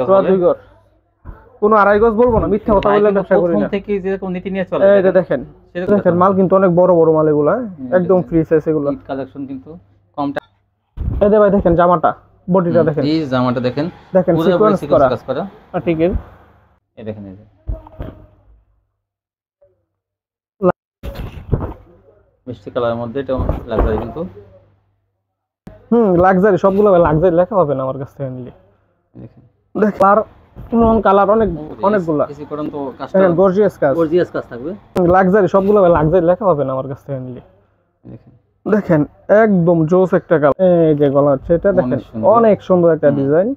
সোয়া 2 গজ কোনো আড়াই গজ বলবো না, মিথ্যা কথা বললে ব্যবসা করি না। প্রথম থেকে যেরকম নীতি নিয়ে চলে এই যে দেখেন মাল কিন্তু অনেক বড় বড় মাল এগুলা, একদম ফ্রি সাইজ এগুলা কালেকশন কিন্তু কম টাকা। এই যে ভাই দেখেন জামাটা, বডিটা দেখেন, এই জামাটা দেখেন পুরো সিকোয়েন্স কাজ করা ঠিক আছে। এই দেখেন এই যে মিষ্টি কালারের মধ্যে এটা লাক্সারি কিন্তু লাক্সারি, সবগুলো লাক্সারি লেখা হবে না আমার কাছ থেকে নিলে। দেখেন কালার কালার অনেকগুলা এসি করুন তো কাজটা গর্জিয়াস কাজ থাকবে, লাক্সারি সবগুলো লাক্সারি লেখা হবে না আমার কাছ থেকে নিলে। দেখেন দেখেন একদম জোস একটা কালার। এই যে গলা হচ্ছে এটা দেখেন অনেক সুন্দর একটা ডিজাইন,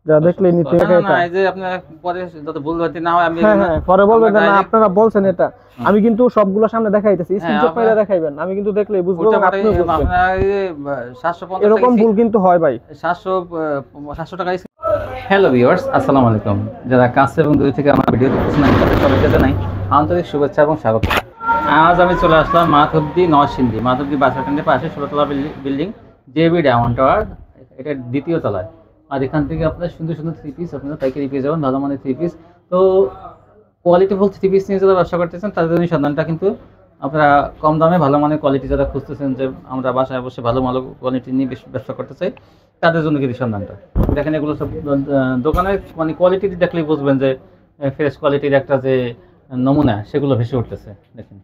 যা দেখলে নিতে এটা না এই যে আপনারা পরে যত ভুল হতে না হয় আমি হ্যাঁ পরে বলবেন না আপনারা বলছেন এটা, আমি কিন্তু সবগুলো সামনে দেখাইতেছি, স্ক্রিনশট মেরে দেখাইবেন, আমি কিন্তু দেখলে বুঝবো আপনি বুঝবেন। আপনারা 750 এরকম ভুল কিন্তু হয় ভাই। 700 টাকা। হ্যালো ভিউয়ার্স, আসসালামু আলাইকুম। যারা কাছে এবং দূর থেকে আমার ভিডিও দেখতেছেন তাদের সবাইকে জানাই আন্তরিক শুভেচ্ছা এবং স্বাগত। আজ আমি চলে আসলাম মাধবদী নরসিংদী, মাধবদী বাস স্ট্যান্ডের পাশে 16তলা বিল্ডিং জেবি ডায়মন্ড টাওয়ার, এটা দ্বিতীয় তলায়। আর এখান থেকে আপনারা সুন্দর সুন্দর 3 পিস আপনারা পাইকারি পেয়ে যাবেন, ভালো মানের 3 পিস। তো কোয়ালিটিফুল 3 পিস নিয়ে যারা ব্যবসা করতেছেন তাদের জন্য সন্ধানটা কিন্তু আপনারা কম দামে ভালো মানের কোয়ালিটি যারা খুঁজতেছেন যে আমরা বাসায় বসে ভালো কোয়ালিটি নিয়ে ব্যবসা করতে চাই, তাদের জন্য কিন্তু সন্ধানটা। দেখেন এগুলো সব দোকানের মানে কোয়ালিটি দেখলেই বুঝবেন যে ফ্রেশ কোয়ালিটির একটা যে নমুনা সেগুলো ভেসে উঠতেছে। দেখেন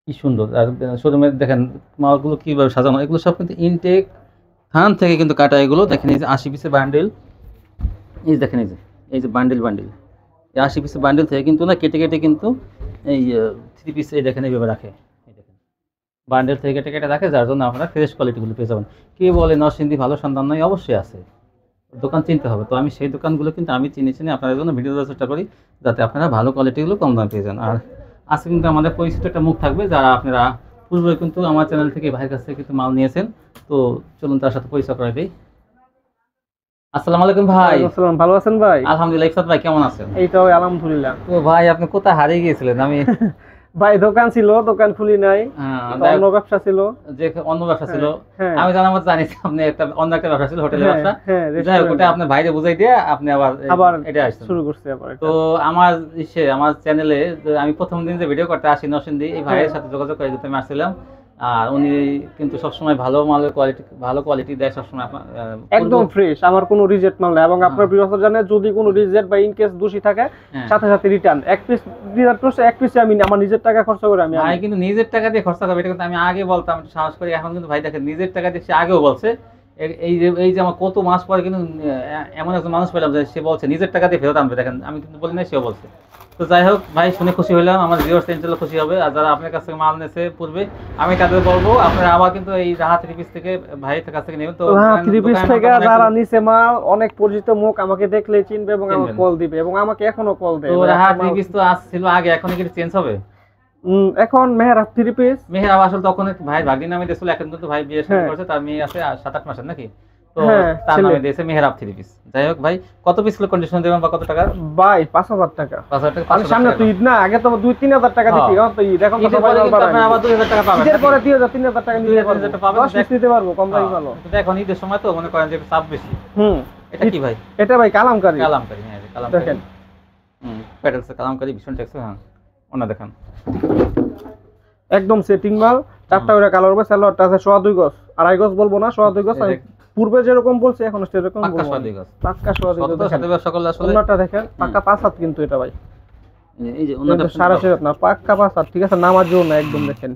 কি সুন্দর। আর শোরুমে দেখেন মালগুলো কীভাবে সাজানো, এগুলো সব কিন্তু ইনটেক থান থেকে কিন্তু কাটা। এগুলো দেখেন এই যে 80 পিসের বান্ডেল, এই দেখেন এই যে বান্ডেল এই 80 পিসের বান্ডেল থেকে কিন্তু না কেটে কেটে কিন্তু এই 3 পিস এই দেখেন এইভাবে রাখে। এই দেখেন বান্ডেল থেকে কেটে কেটে রাখে, যার জন্য আপনারা ফ্রেশ কোয়ালিটিগুলো পেয়ে যাবেন। কে বলে নরসিংদী ভালো সন্ধান নয়, অবশ্যই আছে, দোকান চিনতে হবে। তো আমি সেই দোকানগুলো কিন্তু আমি চিনি আপনাদের জন্য ভিডিও দেওয়ার চেষ্টা করি যাতে আপনারা ভালো কোয়ালিটিগুলো কম দামে পেয়ে যান। আর আজকে কিন্তু আমাদের পরিচিত একটা মুখ থাকবে, যারা আপনারা পূর্বে কিন্তু আমার চ্যানেল থেকে ভাইয়ের কাছ থেকে কিন্তু মাল নিয়েছেন। তো চলুন তার সাথে পরিচয় করে দিই। আসসালামু আলাইকুম ভাই। আসসালাম, ভালো আছেন ভাই? আলহামদুলিল্লাহ। ইফসাত ভাই কেমন আছেন? এই তো আলহামদুলিল্লাহ। তো ভাই আপনি কোথায় হারিয়ে গিয়েছিলেন? আমি ভাই দোকান ছিল, দোকান খুলি নাই, অন্য ব্যবসা ছিল। যে অন্য ব্যবসা ছিল আমি জানার মতো জানি আপনি একটা অন্য একটা ব্যবসা ছিল, হোটেলের ব্যবসা। যাই হোক ওটা আপনার ভাইরে বুঝাই দিয়ে আপনি আবার এটা আসছেন শুরু করতে। তো আমার চ্যানেলে আমি প্রথম দিন যে ভিডিও করতে আসি নরসিংদী, এই ভাইয়ের সাথে যোগাযোগ করে আমি আসছিলাম। আর উনি কিন্তু সবসময় ভালো মালের কোয়ালিটি দেয় সবসময়, একদম ফ্রেশ, আমার কোনো রিজেক্ট মাল নাই। এবং আপনার বিশ্বস্ত জানেন যদি কোনো রিজেক্ট বা ইন কেস দোষী থাকে সাথে সাথে রিটার্ন। এক পিস রিজেক্ট করছে, এক পিসে আমি আমার নিজের টাকা খরচ করে আমি ভাই কিন্তু নিজের টাকা দিয়ে খরচা করবে, এটা কিন্তু আমি আগে বলতাম সাহস করি। এখন কিন্তু ভাই দেখেন নিজের টাকা দিয়ে সে আগেও বলছে। এই যে আমার কত মাস পরে কিন্তু এমন একজন মানুষ পেলাম যে সে বলছে নিজের টাকা দিয়ে ফেরত আনবে। দেখেন আমি কিন্তু বলি না, সেও বলছে। তো যাই হোক ভাই, শুনে খুশি হলাম, আমার ভিউয়ার্স ইনশাআল্লাহ খুশি হবে। আর যারা আপনার কাছ থেকে মাল নিয়েছে পূর্বে, আমি তাদের বলবো আপনারা আবার কিন্তু এই রাহা 3 পিস থেকে ভাইয়ের কাছ থেকে নেবেন। তো রাহা 3 পিস থেকে যারা নিছে মাল, অনেক পরিচিত মুখ, আমাকে দেখলে চিনবে এবং আমাকে কল দিবে এবং আমাকে এখনো কল দেয়। তো রাহা 3 পিস তো ছিল আগে, এখন কি চেঞ্জ হবে? এখন মেহরাব 3 পিস। মেহরাব আসলে তখন ভাই ভাগ্নি নামে দিয়েছিল, এখন কিন্তু ভাই বিয়ে শাদী করেছে, তার মেয়ে আছে 7-8 মাসের নাকি, তো তার নামে দিয়েছে মেহরাব 3 পিস। যাই হোক ভাই, কত পিস কন্ডিশন দেবেন বা কত টাকা? ভাই 5000 টাকা। 5000 টাকা আর সামনে তো ঈদ না, আগে তো 2-3000 টাকা দিতে, এখন তো ঈদ, এখন তো সবাই আবার 2000 টাকা পাবেন। ঈদের পরে 2000-3000 টাকা নিতে পারবেন, 10 পিস দিতে পারবো, কম দামি ভালো। তো এখন ঈদের সময় তো মনে করেন যে চাপ বেশি। এটা কি ভাই? এটা ভাই কালামকারী। হ্যাঁ কালামকারী দেখেন। প্যাডেলস কালামকারী ভীষণ টেক্সট। হ্যাঁ ওনা দেখেন একদম সেটিং মাল, 4টা করে কালার হবে। সালোয়ারটা আছে 2.5 গজ, আড়াই গজ বলবো না, 2.5 গজ। আমি পূর্বে যেরকম বলছি এখন সেরকম বলবো, পাক্কা 2.5 গজ। পাক্কা 2.5 গজ। সাথে ব্যবসা করলে আসলে ওনাটা দেখেন পাক্কা 5 হাত কিন্তু এটা ভাই, এই যে ওনাটা 6.5 না, পাক্কা 5 হাত, ঠিক আছে, নামার জন্য না একদম। দেখেন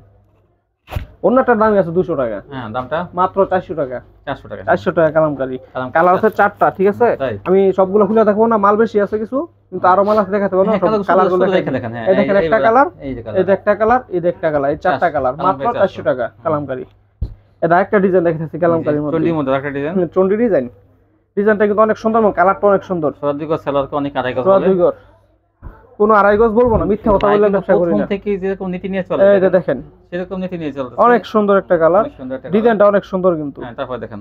ওনাটার দাম আছে 200 টাকা। হ্যাঁ দামটা মাত্র 400 টাকা। 400 টাকা কালামকারী। কালার আছে 4টা, ঠিক আছে। আমি সবগুলো খুলে দেখাবো না, মাল বেশি আছে কিছু, কিন্তু আরো মাল আছে দেখাতে পারবো না। কালারগুলো দেখেন। এই দেখেন একটা কালার, এই যে একটা কালার, এই যে একটা কালার, এই 4টা কালার, মাত্র 400 টাকা কালামকারী। এটা একটা ডিজাইন দেখাচ্ছি কালামকারীর মধ্যে, চন্ডির মধ্যে একটা ডিজাইন, চন্ডি ডিজাইন। ডিজাইনটা কিন্তু অনেক সুন্দর এবং কালারটা অনেক সুন্দর। 2.5 গজ সেলারকে অনেক আড়াই গজ, 2.5 গজ কোনো আড়াই গজ বলবো না, মিথ্যা কথা বললে ব্যবসা করি না। প্রথম থেকে যেরকম নীতি নিয়ে চলে, এই যে দেখেন সেরকম নীতি নিয়ে চলতেছে। অনেক সুন্দর একটা কালার, ডিজাইনটা অনেক সুন্দর কিন্তু। হ্যাঁ তারপর দেখেন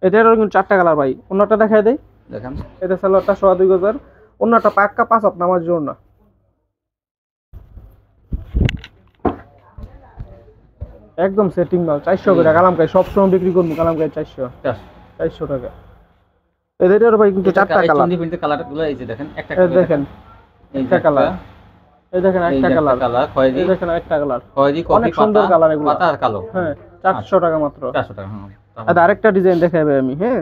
এটারও কিন্তু 4টা কালার ভাই। অন্যটা দেখাই দেই, দেখেন এটা সালোয়ারটা 2.5 গজের, অন্যটা পাক্কা 5 হাত নামার জন্য। একদম সেটিং মাল, 400 করে কালামকারী, সবসময় বিক্রি করবো কালামকারী 400 টাকা। এটার ভাই কিন্তু চারটা কালার। চন্ডি প্রিন্টের কালারগুলো এই যে দেখেন, একটা এই দেখেন একটা কালার, এই দেখেন একটা কালার, খয়েরি, এই দেখেন একটা কালার, খয়েরি কফি অনেক সুন্দর কালার এগুলো, পাতা আর কালো। হ্যাঁ 400 টাকা মাত্র। 400 টাকা। হ্যাঁ, আর আরেকটা ডিজাইন দেখাবে আমি। হ্যাঁ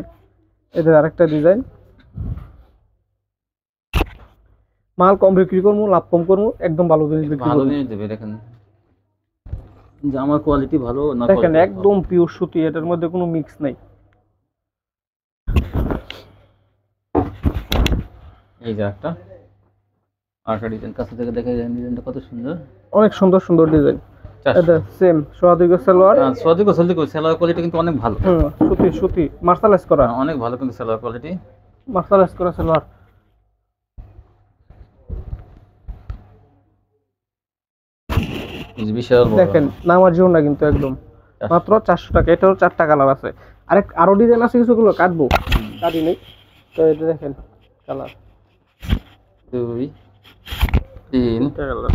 এটা আরেকটা ডিজাইন। মাল কম বিক্রি করবো, লাভ কম করবো, একদম ভালো জিনিস বিক্রি করবো। ভালো জিনিস দেবে। দেখেন জামার কোয়ালিটি ভালো না, দেখেন একদম পিওর সুতি, এটার মধ্যে কোনো মিক্স নাই। এই যে একটা আরেকটা ডিজাইন কাছে থেকে দেখে ডিজাইনটা কত সুন্দর, অনেক সুন্দর সুন্দর ডিজাইন। এটা সেম সোয়াদিগো সালোয়ার। সোয়াদিগো সালোয়ার কোয়ালিটি কিন্তু অনেক ভালো। সুতি সুতি মার্শালাইজ করা, অনেক ভালো কিন্তু সালোয়ার কোয়ালিটি, মার্শালাইজ করা সালোয়ার। বিশাল বড় দেখেন নামার জন্য না কিন্তু একদম মাত্র 400 টাকা। এটাও 4টা কালার আছে, আরো ডিজাইন আছে, কিছুগুলো কাটবো, কাটি নেই তো। এটা দেখেন কালার 2 3 কালার,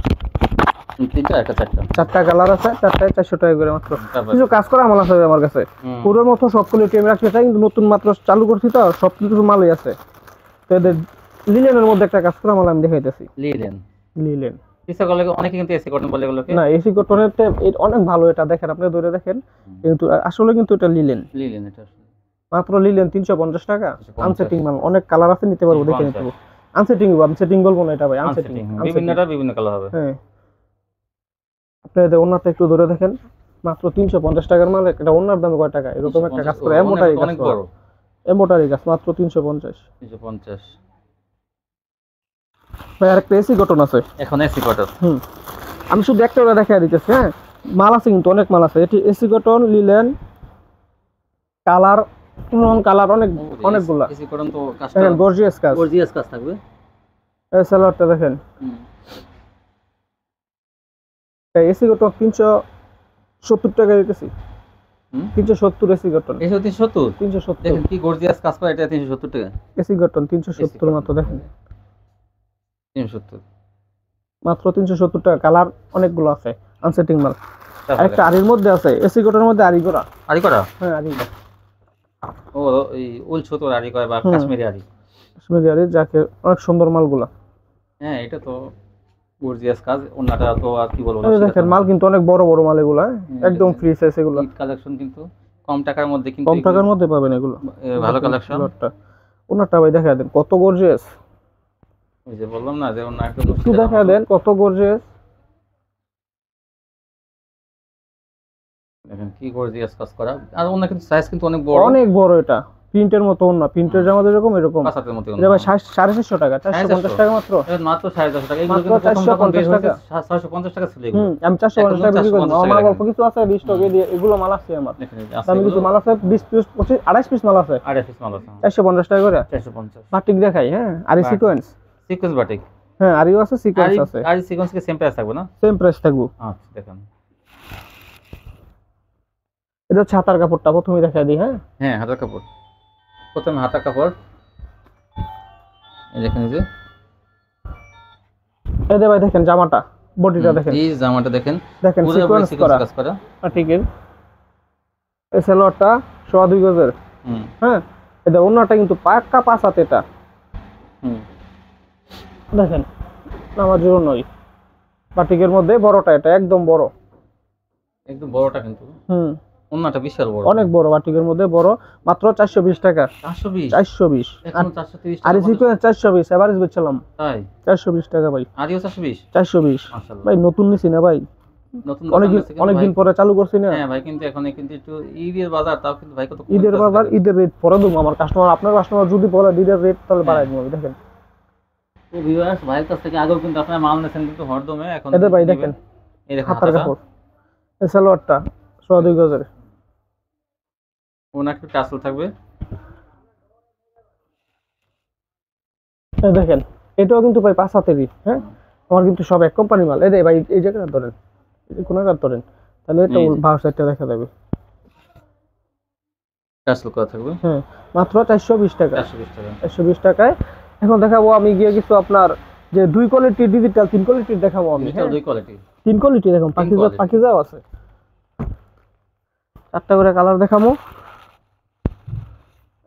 3টা একটা 4টা কালার আছে, 4টায় 400 টাকা করে মাত্র। কিছু কাজ করা মাল আছে আমার কাছে, পুরোর মতো সব কোয়ালিটি আমি রাখতে চাই, কিন্তু নতুন মাত্র চালু করছি তো, সব কিছু মালই আছে। তো এদের লিলেনের মধ্যে একটা কাজ করা মাল আমি দেখাইতেছি। লিলেন পিসা গলে অনেকে কিন্তু এসি কটন বলে এগুলোকে না, এসি কটনের অনেক ভালো। এটা দেখেন, আপনি ধরে দেখেন, কিন্তু আসলে কিন্তু এটা লিলেন। এটা মাত্র লিলেন 350 টাকা। আনসেটিং মাল, অনেক কালার আছে, নিতে পারবো, দেখে নিতে পারবো। আনসেটিং বলবো না এটা ভাই, আনসেটিং বিভিন্ন কালার হবে। হ্যাঁ আপনি এটা ওনারটা একটু ধরে দেখেন, মাত্র 350 টাকার মাল। এটা ওনার দাম কয় টাকা? এরকম একটা কাজ করে এমোটারি কাজ, এমোটারি কাজ, মাত্র 350। ভাই আরেকটা এসি কটন আছে, এখন এসি কটন। আমি শুধু একটা দেখাই দিতেছি। হ্যাঁ মাল আছে কিন্তু অনেক মাল আছে। এটি AC cotton, linen, colour, colour অনেকগুলা। এসি কটন তো কাজটা গর্জিয়াস কাজ থাকবে। এই সালোয়ারটা দেখেন, এসি কটন 370 টাকা দিতেছি। 370 এসি কটন, 370 দেখেন কি গর্জিয়াস কাজ করে। এটা 370 টাকা এসি কটন, 370 মাত্র। দেখেন 370 মাত্র 370 টাকা। কালার অনেকগুলো আছে, আনসেটিং মাল। আরেকটা আরির মধ্যে আছে, এসি কটনের মধ্যে আরি করা। হ্যাঁ আরি, ও এই উল সুতোর আরি করা বা কাশ্মীরি আরি। যাকে অনেক সুন্দর মালগুলা। হ্যাঁ এটা তো গর্জিয়াস কাজ। ওনাটা তো আর কি বলবো, দেখেন মাল কিন্তু অনেক বড় বড় মাল এগুলা, একদম ফ্রি সাইজ এগুলা। কালেকশন কিন্তু কম টাকার মধ্যে, কিন্তু কম টাকার মধ্যে পাবেন এগুলো, ভালো কালেকশন। ওনারটা ভাই দেখা দেন কত গর্জিয়াস। ওই যে বললাম না যে ওনার একটু দেখা দেন কত গর্জিয়াস। দেখেন কি গর্জিয়াস কাজ করা। আর ওনার কিন্তু সাইজ কিন্তু অনেক বড়। এটা প্রিন্টের মতো ওন্না, প্রিন্টের জামা যেরকম এরকম। পাঁচাতের মতো এটা ভাই 450 টাকা, 450 টাকা মাত্র। মাত্র 450 টাকা। এগুলো কিন্তু প্রথম তখন 650 টাকা ছিল এগুলো। আমি 450 টাকা বিক্রি করি। আমার অল্প কিছু আছে স্টকে দিয়ে, এগুলো মাল আছে আমার। আমি কিছু মাল আছে 20 পিস 25 28 পিস মাল আছে। 450 টাকা করে। 450 বাটিক দেখাই। হ্যাঁ আর সিকোয়েন্স বাটিক। হ্যাঁ আরিও আছে, সিকোয়েন্স আছে। আর সিকোয়েন্স কি সেম প্রাইস থাকবে না? সেম প্রাইস থাকবে। আচ্ছা দেখেন এটা ছাতার কাপড়টা প্রথমে দেখাই দিই। হ্যাঁ হাতার কাপড়, প্রথমে হাতার কাপড়। এই দেখেন, এই যে ভাই দেখেন জামাটা, বডিটা দেখেন, এই জামাটা দেখেন পুরো সিকোয়েন্স কাজ করা। ঠিক আছে, এই সালোয়ারটা 2.5 গজের। হ্যাঁ এটা ওন্নাটা কিন্তু পাক্কা 5 হাত। এটা দেখেন আমার জন্যই বাটিকের মধ্যে বড়টা, এটা একদম বড়টা কিন্তু। ওন্নাটা বিশাল বড়, অনেক বড়, বাটিকের মধ্যে বড়। মাত্র 420 টাকা। 420 এখন 430 টাকা। আর সিকোয়েন্স 420 এভারেজ বেচলাম। তাই 420 টাকা ভাই। আদিও 420 মাশাআল্লাহ ভাই। নতুন নিছি না ভাই, নতুন অনেক দিন পরে চালু করছি না। হ্যাঁ ভাই, কিন্তু এখন কিন্তু একটু ঈদের বাজার, তাও কিন্তু ভাই কত ঈদের বাজার, ঈদের রেট পরে দেবো। আমার কাস্টমার, আপনার কাস্টমার যদি বলে ঈদের রেট, তাহলে বাড়াই দেবো। দেখেন তো ভিউয়ার্স, ভাইয়ের কাছ থেকে আগেও কিন্তু আপনারা মাল নিয়েছেন কিন্তু হরদমে। এখন এটা ভাই দেখেন, এই দেখেন হাতার কাপড়, এই সালোয়ারটা 2.5 গজের। ওনা একটু টাসেল থাকবে। দেখেন এটাও কিন্তু ভাই 5 হাতেরই। হ্যাঁ আমার কিন্তু সব এক কোম্পানি মাল। এই দে ভাই, এই জায়গাটা ধরেন, এই কোন জায়গা ধরেন, তাহলে এটা ভার সাইডটা দেখা যাবে। টাসেল করা থাকবে। হ্যাঁ মাত্র 420 টাকা। 420 টাকায়। এখন দেখাবো আমি গিয়ে কিছু আপনার যে 2 কোয়ালিটি ডিজিটাল, 3 কোয়ালিটির দেখাবো আমি। ডিজিটাল 2 কোয়ালিটি, 3 কোয়ালিটি দেখুন। পাকিজাও আছে, 4টা করে কালার দেখাবো।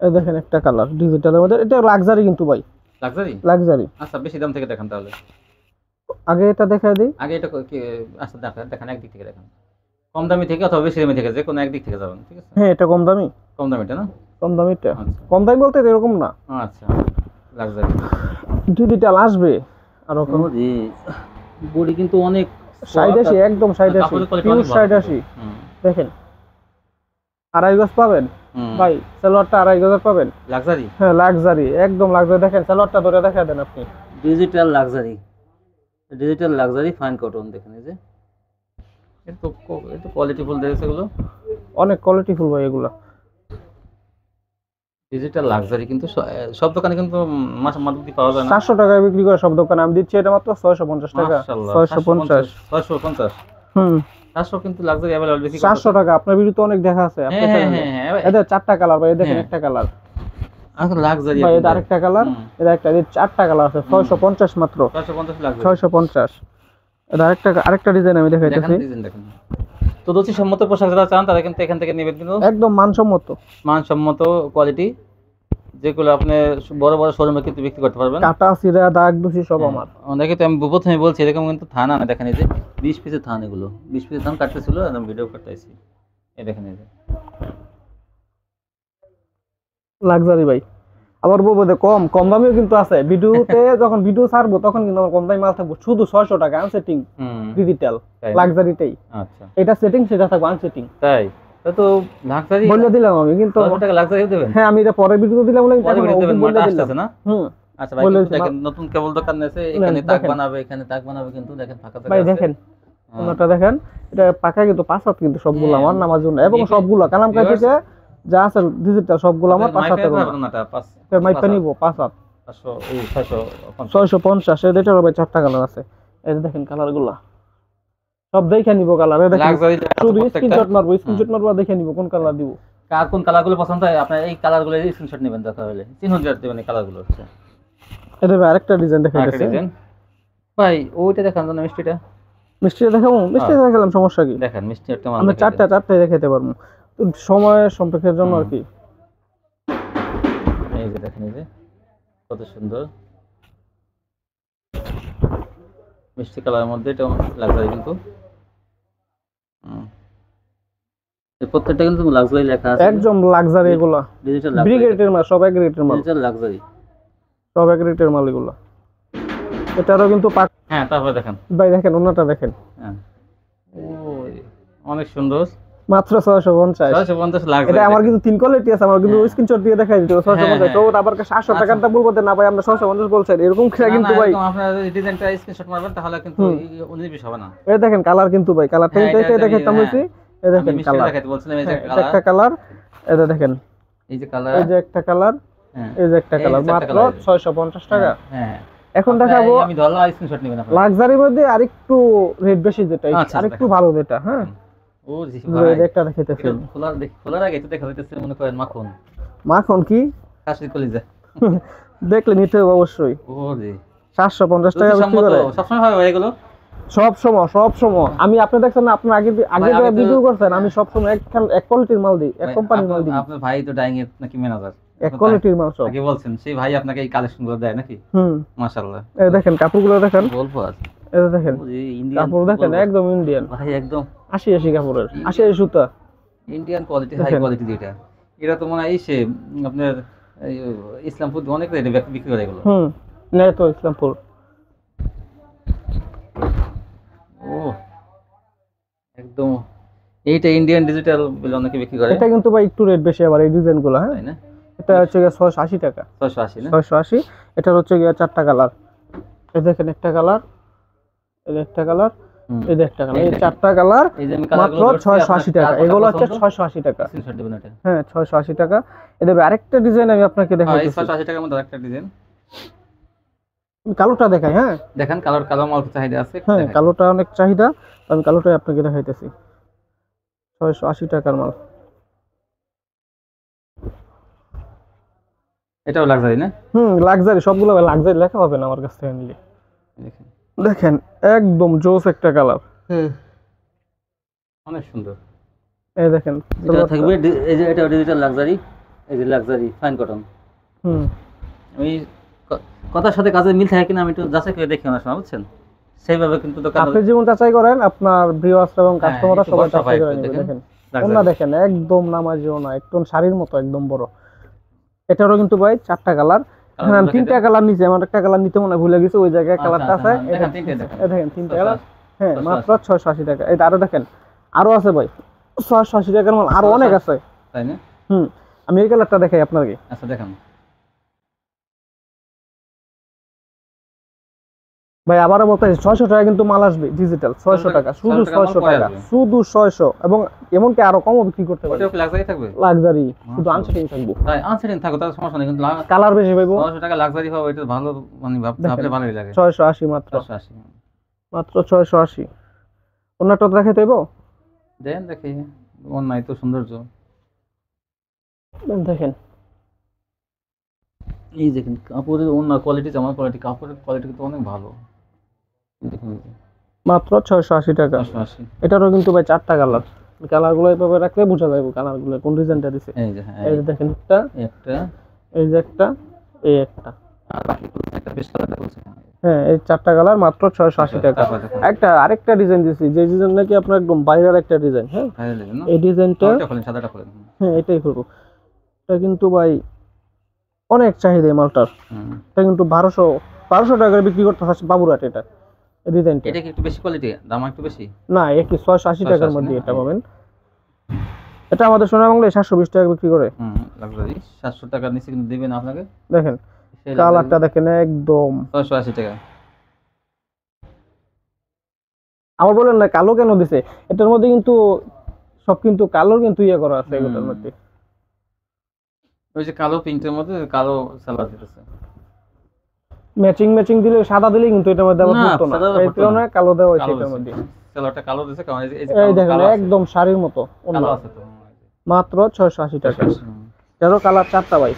এই দেখেন একটা কালার ডিজিটালের মধ্যে, এটা লাক্সারি কিন্তু ভাই, লাক্সারি লাক্সারি। আচ্ছা বেশি দাম থেকে দেখান তাহলে, আগে এটা দেখাই দিই। আগে এটা আচ্ছা দেখান একদিক থেকে দেখান, কম দামি থেকে অথবা বেশি দামি থেকে, যে কোনো একদিক থেকে যাবেন, ঠিক আছে? হ্যাঁ এটা কম দামি, কম দামিটা না? কম দামিটা। আচ্ছা কম দামি বলতে এরকম না, আচ্ছা লাক্সারি ডিজিটাল আসবে আরো কম। বডি কিন্তু অনেক 87, একদম 87, পিওর 87। দেখেন 2.5 গজ পাবেন ভাই, সালোয়ারটা 2.5 গজ পাবেন, লাক্সারি। হ্যাঁ লাক্সারি, একদম লাক্সারি। দেখেন সালোয়ারটা ধরে দেখা দেন আপনি, digital luxury, digital luxury fine cotton. দেখেন এই যে একটু কোয়ালিটি ফুল দেখেছে এগুলো, অনেক কোয়ালিটি ফুল ভাই এগুলো। ডিজিটাল লাক্সারি কিন্তু সব দোকানে কিন্তু মাত্র পাওয়া যায় না। 700 টাকায় বিক্রি করে সব দোকানে, আমি দিচ্ছি এটা মাত্র 650 টাকা। 650। 650। হুম 700 কিন্তু লাক্সারি अवेलेबल বেশি। 700 টাকা আপনার ভিডিও তো অনেক দেখা আছে আপনি হ্যাঁ চ্যানেলে। এটা 4টা কালার ভাই, দেখেন একটা কালার এখন লাক্সারি ভাই, এটা আরেকটা কালার, এটা একটা, এই 4টা কালার আছে। 650 মাত্র, 650 লাক্সারি। 650। এটা আরেকটা ডিজাইন আমি দেখাইতেছি। দেখেন তো দোষী সম্মত পোশাক যারা চান তারা কিন্তু এখান থেকে নেবেন, কিন্তু একদম মানসম্মত কোয়ালিটি, যেগুলো আপনি বড় বড় শোরুমে কিন্তু বিক্রি করতে পারবেন। কাটা সিরা দাগ দুষি সব আমার। অনেকে তো আমি প্রথমে বলছি এরকম কিন্তু থান না, দেখেন এই যে 20 পিসের থান, এগুলো 20 পিসের থান কাটতেছিল, একদম ভিডিও করতেছি। এই দেখেন এই যে লাক্সারি ভাই। আবার বলবো যে কম দামিও কিন্তু আছে, ভিডিওতে যখন ভিডিও ছাড়বো তখন কিন্তু আমার কম দামি মাল থাকবো শুধু 600 টাকা আনসেটিং ডিজিটাল লাক্সারিটাই। আচ্ছা এটা সেটিং, সেটা থাকবে আনসেটিং। তাই তো লাক্সারি বলে দিলাম আমি, কিন্তু 600 টাকা লাক্সারি দেবেন। হ্যাঁ আমি এটা পরের ভিডিও দিলাম বলে পরের ভিডিও দেবেন, বলে মালটা দিলাম আসছে না? আচ্ছা ভাই, কিন্তু দেখেন নতুন কেবল দোকান আছে, এখানে তাক বানাবে, এখানে তাক বানাবে, কিন্তু দেখেন ফাঁকা জায়গা ভাই আছে। দেখেন ওনাটা দেখেন, এটা পাকা কিন্তু 5 হাত কিন্তু সবগুলো আমার নামার জন্য, এবং সবগুলো কালামকাই থেকে যা আছে ডিজিটাল সবগুলো আমার 5 হাতের নাটা 5 মাইপা নিব 5 হাত 650। 650 এর এটার ভাই 4টা কালার আছে। এই যে দেখেন কালারগুলো সব দেখে নিব কালার, এই দেখেন শুধু স্ক্রিনশট মারবো দেখে নিব কোন কালার দিব, কার কোন কালারগুলো পছন্দ হয় আপনার এই কালারগুলো স্ক্রিনশট নেবেন, দরকার হলে চিহ্ন দিয়ে দেবেন এই কালারগুলো। হচ্ছে এটা ভাই আরেকটা ডিজাইন দেখাইতেছে ভাই, ওইটা দেখান না, মিষ্টিটা দেখাবো, মিষ্টি দেখালাম, সমস্যা কি? দেখেন মিষ্টি একটা মাল আমরা চারটায় দেখাইতে পারবো সময় সম্পর্কের জন্য আর কি। এই যে দেখেন, এই যে কত সুন্দর মিষ্টি কালারের মধ্যে, এটা লাক্সারি কিন্তু প্রত্যেকটা কিন্তু লাক্সারি লেখা আছে, একদম লাক্সারি। এগুলো ডিজিটাল ব্রিগেডের মাল, সব এক রেটের মাল, ডিজিটাল লাক্সারি, সব এক রেটের মাল এগুলো। এটারও কিন্তু হ্যাঁ তারপরে দেখেন ভাই, দেখেন ওনাটা দেখেন, হ্যাঁ অনেক সুন্দর, মাত্র 650 লাক্সারি। এটা আমার কিন্তু 3 কোয়ালিটি আছে, আমার কিন্তু স্ক্রিনশট দিয়ে দেখাই দিতে 650। তো আবার 700 টাকাটা বলবো না ভাই, আমরা 650 বলছেন এরকম কি? কিন্তু ভাই আপনারা ডিজাইনটা স্ক্রিনশট মারবেন, তাহলে কিন্তু 19 হবে না। এই দেখেন কালার কিন্তু ভাই, কালারটা এটা দেখাইতাম হইছি। এই দেখেন কালার দেখাইতে বলছিলাম, এই যে একটা কালার, এটা দেখেন এই যে কালার, এই যে একটা কালার, এই যে একটা কালার, মাত্র 650 টাকা। হ্যাঁ এখন দেখাবো আমি ধরলাম স্ক্রিনশট নেবেন আপনারা, লাক্সারির মধ্যে আরেকটু রেট বেশি, যেটা আরেকটু ভালো যেটা। হ্যাঁ ও জি ভাই, একটা দেখাইতেছেন, খোলার আগে তো দেখা হইতেছে মনে করেন মাখন কি কাশি কলিজা দেখলে নিতে হবে অবশ্যই। ও জি 750 টাকা বিক্রি করে সবসময় হয় ভাই এগুলো, সব সময়। আমি আপনি দেখছেন না, আপনার আগে ভিডিও করছেন, আমি সব সময় এক কোয়ালিটির মাল দিই, এক কোম্পানির মাল দিই। আপনার ভাই তো ডাইং এর নাকি ম্যানেজার, এক কোয়ালিটির মাল সব। কি বলছেন, সেই ভাই আপনাকে এই কালেকশনগুলো দেয় নাকি? মাশাআল্লাহ। এই দেখেন কাপড়গুলো দেখেন, বলবো আজ এই দেখেন কাপড় দেখেন, একদম ইন্ডিয়ান ভাই, একদম 80 কাপড়ের, 80 সুতা, ইন্ডিয়ান কোয়ালিটি, হাই কোয়ালিটি যেটা। এটা তো মনে হয় সে আপনার ইসলামপুর অনেক রেটে বিক্রি করে এগুলো। নেই তো ইসলামপুর। ও একদম এইটা ইন্ডিয়ান ডিজিটাল বলে অনেকে বিক্রি করে। এটা কিন্তু ভাই একটু রেট বেশি আবার এই ডিজাইনগুলো। হ্যাঁ তাই না? এটা হচ্ছে 680 টাকা। 680 না? 680। এটা হচ্ছে 4টা কালার। এই দেখেন একটা কালার, এই একটা কালার, এই একটা কালার, এই 4টা কালার, মাত্র 680 টাকা। এগুলো হচ্ছে 680 টাকা। স্ক্রিনশট দিবেন এটা। হ্যাঁ 680 টাকা। এদের আরেকটা ডিজাইন আমি আপনাকে দেখাচ্ছি। 680 টাকার মধ্যে আরেকটা ডিজাইন, কালোটা দেখাই। হ্যাঁ দেখেন কালো মাল চাহিদা আছে। হ্যাঁ কালোটা অনেক চাহিদা, আমি কালোটাই আপনাকে দেখাইতেছি। 680 টাকার মাল। এটাও লাক্সারি না? লাক্সারি, সবগুলো লাক্সারি লেখা হবে না আমার কাছ থেকে নিলে। দেখেন একদম জোস একটা কালার, অনেক সুন্দর। এই দেখেন এটা থাকবে, এই যে এটা ডিজিটাল লাক্সারি, এই যে লাক্সারি ফাইন কটন। হুম, আমি কথার সাথে কাজের মিল থাকে কিনা আমি একটু যাচাই করে দেখি অনেক সময়, বুঝছেন? সেইভাবে কিন্তু দোকান আপনি যেমন যাচাই করেন আপনার ভিউয়ার্স এবং কাস্টমাররা একটু সবাই বর্ষা যাচাই vibe করে নেবে। দেখেন। দেখেন লাক্সারি। ওনা দেখেন একদম নামাজিও না, একদম শাড়ির মতো একদম বড়। এটারও কিন্তু ভাই 4টা কালার, এখানে আমি 3টা কালার নিচে, আমার একটা কালার নিতে মনে হয় ভুলে গেছি, ওই জায়গায় কালারটা আছে। দেখেন তিনটে দেখেন। এই দেখেন 3টা কালার, হ্যাঁ মাত্র 680 টাকা। এটা আরো দেখেন আরো আছে ভাই 680 টাকার মাল আরো অনেক আছে, তাই না? আমি এই কালারটা দেখাই আপনাকে। আচ্ছা দেখেন ভাই আবারও বলতে 600 টাকা কিন্তু মাল আসবে ডিজিটাল, 600 টাকা, শুধু 600 টাকা, শুধু 600, এবং এমনকি আরো কমও বিক্রি করতে পারবে। ওটা লাক্সারি থাকবে, লাক্সারি শুধু আনসেটিং থাকবে, তাই আনসেটিং থাকো তার সমস্যা নেই, কিন্তু কালার বেশি পাইবো। 600 টাকা লাক্সারি পাবো, এটা ভালো, মানে ভাবলে ভালোই লাগে। 680 মাত্র, 680 মাত্র 680। অন্যটা দেখাইতে হইব, দেন দেখি। অন্যায় তো সৌন্দর্য, দেখেন এই দেখেন কাপড়ের অন্য কোয়ালিটি, জামার কোয়ালিটি, কাপড়ের কোয়ালিটি কিন্তু অনেক ভালো। দেখুন মাত্র 680 টাকা। 680। এটারও কিন্তু ভাই 4টা কালার, কালারগুলো এইভাবে রাখলে বোঝা যাবে কালারগুলো কোন ডিজাইনটা দিছে। এই যে হ্যাঁ, এই যে দেখেন একটা, একটা, এই যে একটা, এই একটা, আর বাকিগুলো একটা বেশ কালারটা বলছে। হ্যাঁ এই 4টা কালার মাত্র 680 টাকা। একটা আরেকটা ডিজাইন দিছি, যে ডিজাইন নাকি আপনার একদম বাইরের একটা ডিজাইন। হ্যাঁ ভাইরাল লাগে না? এই ডিজাইনটা এটা খোলেন, সাদাটা খোলেন। হ্যাঁ এটাই করবো। এটা কিন্তু ভাই অনেক চাহিদা এই মালটার। এটা কিন্তু 1200 টাকা করে বিক্রি করতে হচ্ছে বাবুরাট। এটা ডিজাইনটা, এটা কি একটু বেশি কোয়ালিটি, দাম একটু বেশি? না একটু 680 টাকার মধ্যে এটা পাবেন। এটা আমাদের সোনা বাংলায় 720 টাকা বিক্রি করে। লাক্সারি 700 টাকার নিচে কিন্তু দিবেন আপনাকে। দেখেন কালারটা দেখেন একদম 680 টাকা। আবার বলেন না কালো কেন দিছে, এটার মধ্যে কিন্তু সব কিন্তু কালোর কিন্তু ইয়ে করা আছে এগুলোর মধ্যে। ওই যে কালো প্রিন্টের মধ্যে কালো সালোয়ার দিতেছে, ম্যাচিং দিলে, সাদা দিলে কিন্তু এটার মধ্যে আবার পড়তো না, এই কারণে কালো দেওয়া হয়েছে এটার মধ্যে। সালোয়ারটা কালো দিতেছে কারণ এই দেখেন একদম শাড়ির মতো কালো আছে তো। মাত্র 680 টাকা। এটারও কালার 4টা ভাই,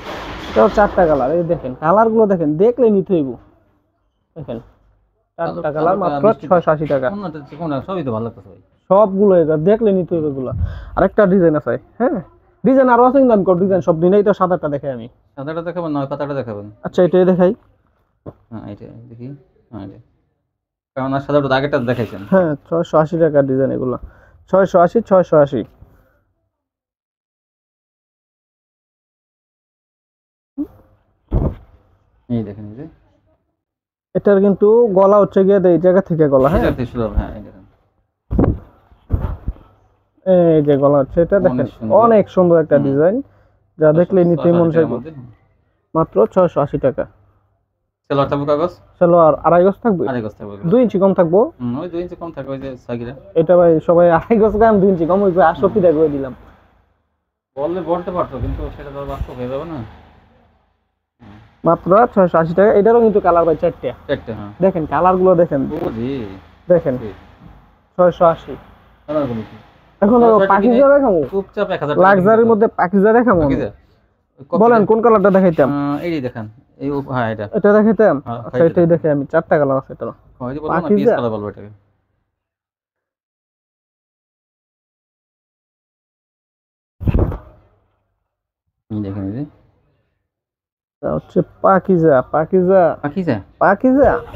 এটারও 4টা কালার। এই দেখেন কালারগুলো দেখেন, দেখলে নিতে হইব। দেখেন 4টা কালার মাত্র 680 টাকা। সবই তো ভালো লাগতেছে ভাই, সবগুলো দেখলে নিতে হইব এগুলো। আরেকটা ডিজাইন আছে, হ্যাঁ ডিজাইন আরো আছে, কিন্তু ডিজাইন সব দিন। এই তো সাদাটা দেখাই আমি, সাদাটা দেখাবেন না পাতাটা দেখাবেন? আচ্ছা এটাই দেখাই। হ্যাঁ এটা দেখি, হ্যাঁ এটা কারণ আর সাদাটা আগেটা দেখাইছেন। হ্যাঁ 680 টাকার ডিজাইন এগুলো, 680 680। এই দেখেন এই যে এটার কিন্তু গলা হচ্ছে গিয়ে এই জায়গা থেকে গলা, হ্যাঁ এটা সুন্দর। হ্যাঁ এই দেখেন, এই যে গলা হচ্ছে, এটা দেখেন অনেক সুন্দর একটা ডিজাইন, যা দেখলে নিতেই মন চাইবে। মাত্র 680 টাকা। সালোয়ার থাকবে কাগজ, সালোয়ার 2.5 গজ থাকবে, 2.5 গজ থাকবে, 2 ইঞ্চি কম থাকবো। ওই 2 ইঞ্চি কম থাকবে, ওই যে সাইকেলে। এটা ভাই সবাই 2.5 গজ গান 2 ইঞ্চি কম হইবে, 68 টাকা করে দিলাম। বললে বলতে পারতো, কিন্তু সেটা তো বাস্তব হয়ে যাবে না। মাত্র 680 টাকা। এটারও কিন্তু কালার ভাই 4টা। হ্যাঁ দেখেন কালারগুলো দেখেন, ওরে দেখেন 680। কালারগুলো কি এখন পাকিজা দেখাবো, চুপচাপ 1000 লাক্সারির মধ্যে পাকিজা দেখাবো। বলেন কোন কালারটা দেখাইতাম? এই দেখেন, এই হ্যাঁ এটা দেখাইতাম। আচ্ছা এটাই দেখে আমি, 4টা কালার আছে এটা। ওই যে বলবো না পিস কালার বলবো এটাকে। এই দেখেন এই যে এটা হচ্ছে পাকিজা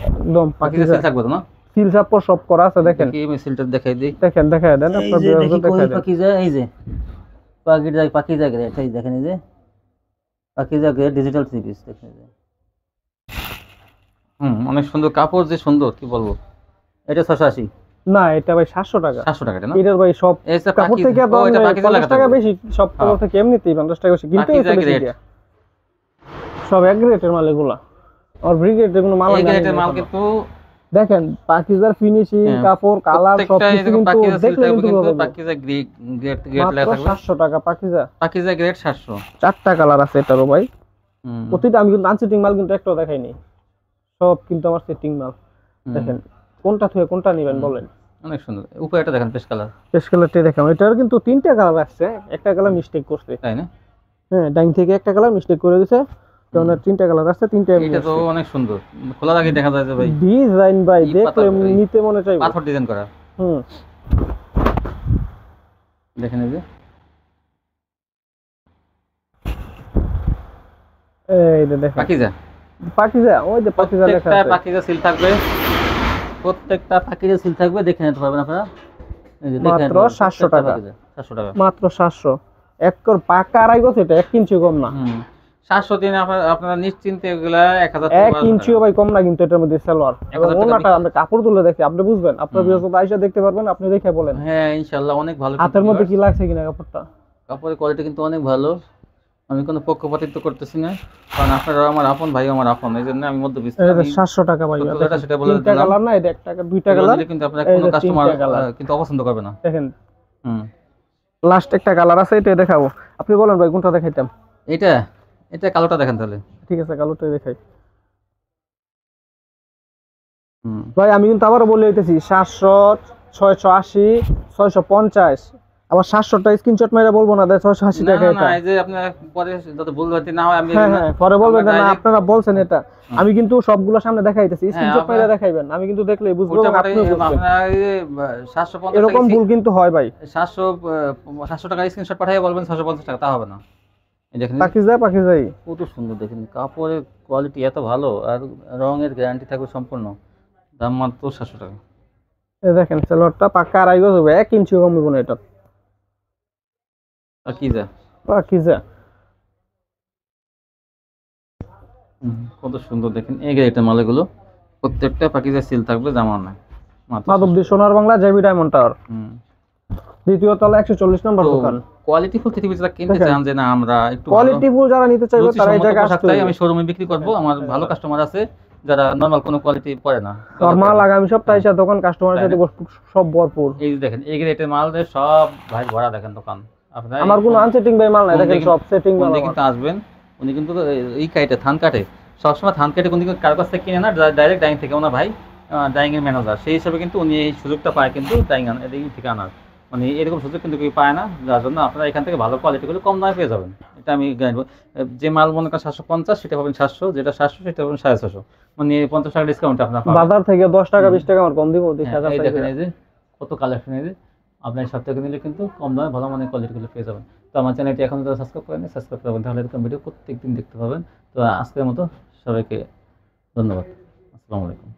একদম পাকিজা থাকবে তো না, সিল সাপোর সব করা আছে। দেখেন এই মিসিলটা দেখাই দেই, দেখেন দেখাই দেন আপনার ভিউয়ারদের দেখাই দেন। পাকিজা, এই যে পাকিজা গ্রেড, এই দেখেন এই যে পাকিজা গ্রেড ডিজিটাল 3 পিস দেখেন এই যে। অনেক সুন্দর কাপড়, যে সুন্দর কি বলবো। এটা 680 না, এটা ভাই 700 টাকা। 700 টাকা না, এটার ভাই সব কাপড় থেকে 50 টাকা বেশি, সব কাপড় থেকে এমনিতেই 50 টাকা বেশি, কিন্তু সব এক গ্রেডের মাল এগুলা। আর ব্রিগেডের কোনো মাল না, এই গ্রেডের মাল কিন্তু দেখেন পাকিজার ফিনিশিং, কাপড়, কালার সব কিছু কিন্তু দেখলে কিন্তু পাকিজা গ্রেড লেখা থাকবে। 700 টাকা পাকিজা গ্রেড 700। 4টা কালার আছে এটারও ভাই। প্রতিটা আমি কিন্তু আনসেটিং মাল কিন্তু একটাও দেখাইনি, সব কিন্তু আমার সেটিং মাল। দেখেন কোনটা থেকে কোনটা নেবেন বলেন। অনেক সুন্দর, উপরে এটা দেখেন পেস্ট কালারটাই দেখাম। এটার কিন্তু 3টা কালার আছে, একটা কালার মিস্টেক করছে, তাই না? হ্যাঁ ডাইন থেকে একটা কালার মিস্টেক করে দিয়েছে, কারণ 3টা কালার আছে, 3টা। এটা তো অনেক সুন্দর, খোলা আগে দেখা যায় যে ভাই ডিজাইন ভাই দেখলে নিতে মনে চাইবে, পাথর ডিজাইন করা। দেখেন এই যে এই যে দেখেন পাকিজা পাকিজা, ওই যে পাকিজা লেখা প্রত্যেকটা আছে। পাকিজা সিল থাকবে, প্রত্যেকটা পাকিজা সিল থাকবে, দেখে নিতে পারবেন আপনারা। এই যে দেখে মাত্র 700 টাকা, 700 টাকা মাত্র 700। একর পাকা আড়াই গজ, এটা 1 ইঞ্চি কম না। 700 দিন আপনারা নিশ্চিন্তে এগুলা 1000 1 ইঞ্চিও ভাই কম না কিন্তু এটার মধ্যে সালোয়ার। এবং ওনাটা আমরা কাপড় তুলে দেখি, আপনি বুঝবেন, আপনার বিরত আইসা দেখতে পারবেন, আপনি দেখে বলেন। হ্যাঁ ইনশাআল্লাহ অনেক ভালো। হাতের মধ্যে কি লাগছে কিনা কাপড়টা, কাপড়ের কোয়ালিটি কিন্তু অনেক ভালো। আমি কোনো পক্ষপাতিত্ব করতেছি না, কারণ আপনারা আমার আপন ভাই, আমার আপন, এই জন্য আমি মধ্যবিত্ত। 700 টাকা ভাই, এটা সেটা বলে তিনটা কালার না, এটা 1 টাকা 2 টাকা কালার, কিন্তু আপনারা কোনো কাস্টমার কিন্তু অপছন্দ করবে না। দেখেন লাস্ট একটা কালার আছে, এটা দেখাবো। আপনি বলেন ভাই কোনটা দেখাইতাম? এটা এটা কালোটা দেখেন তাহলে। ঠিক আছে, কালোটাই দেখাই। ভাই আমি কিন্তু আবারও বলে দিতেছি, 700, 680, 650, আবার 700টা স্ক্রিনশট মেরে বলবো না 680 টাকা এটা। না এই যে আপনারা পরে যত ভুলভ্রান্তি না হয়, আমি হ্যাঁ পরে বলবেন না আপনারা বলছেন এটা। আমি কিন্তু সবগুলো সামনে দেখাইতেছি, স্ক্রিনশট মেরে দেখাইবেন, আমি কিন্তু দেখলেই বুঝবো আপনি আপনারা 750 এরকম ভুল কিন্তু হয় ভাই। 700 টাকা স্ক্রিনশট পাঠিয়ে বলবেন 650 টাকা, তা হবে না। এই দেখেন পাকিজাই কত সুন্দর, দেখেন কাপড়ের কোয়ালিটি এত ভালো, আর রঙের গ্যারান্টি থাকবে সম্পূর্ণ, দাম মাত্র 700 টাকা। এই দেখেন সালোয়ারটা পাকা আড়াই গজ হবে, 1 ইঞ্চি কম হবে না এটা। পাকিজা কত সুন্দর, দেখেন এই গ্রেডের মালগুলো প্রত্যেকটা পাকিজা সিল থাকবে, জামা নাই। মাধবদী সোনার বাংলা, জেবি ডায়মন্ড টাওয়ার, দ্বিতীয় তলা, 140 নম্বর দোকান। কোয়ালিটি ফুল পৃথিবী যারা কিনতে চান, যে না আমরা একটু কোয়ালিটি ফুল যারা নিতে চাইবে তারা এই জায়গায় আসতে হবে। আমি শোরুমে বিক্রি করব, আমার ভালো কাস্টমার আছে যারা নরমাল কোনো কোয়ালিটি পড়ে না। নরমাল আগামী সপ্তাহে এসে দোকান কাস্টমারের সাথে সব ভরপুর। এই দেখেন এই গ্রেডের মাল সব ভাই ভরা, দেখেন দোকান আপনারা। আমার কোনো আনসেটিং ভাই মাল নাই, দেখেন সব সেটিং মাল। উনি কিন্তু আসবেন, উনি কিন্তু এই কাইটে থান কাটে, সবসময় থান কাটে কিন্তু কার কাছ থেকে কিনে না, ডাইরেক্ট ডাইং থেকে। ওনার ভাই ডাইং এর ম্যানেজার, সেই হিসাবে কিন্তু উনি এই সুযোগটা পায় কিন্তু ডাইং থেকে আনার, মানে এরকম সুযোগ কিন্তু কেউ পায় না, যার জন্য আপনারা এখান থেকে ভালো কোয়ালিটিগুলো কম দামে পেয়ে যাবেন। এটা আমি জানবো, যে মাল মনে করেন 750 সেটা পাবেন 700, যেটা 700 সেটা পাবেন 650, মানে 50 টাকা ডিসকাউন্ট আপনার পাবেন। বাজার থেকে 10 টাকা 20 টাকা আমার কম দিব। এই দেখেন এই যে কত কালেকশন, এই যে আপনার সব থেকে নিলে কিন্তু কম দামে ভালো মানের কোয়ালিটিগুলো পেয়ে যাবেন। তো আমার চ্যানেলটি এখন যারা সাবস্ক্রাইব করেন, সাবস্ক্রাইব করবেন, তাহলে এরকম ভিডিও প্রত্যেকদিন দেখতে পাবেন। তো আজকের মতো সবাইকে ধন্যবাদ, আসসালামু আলাইকুম।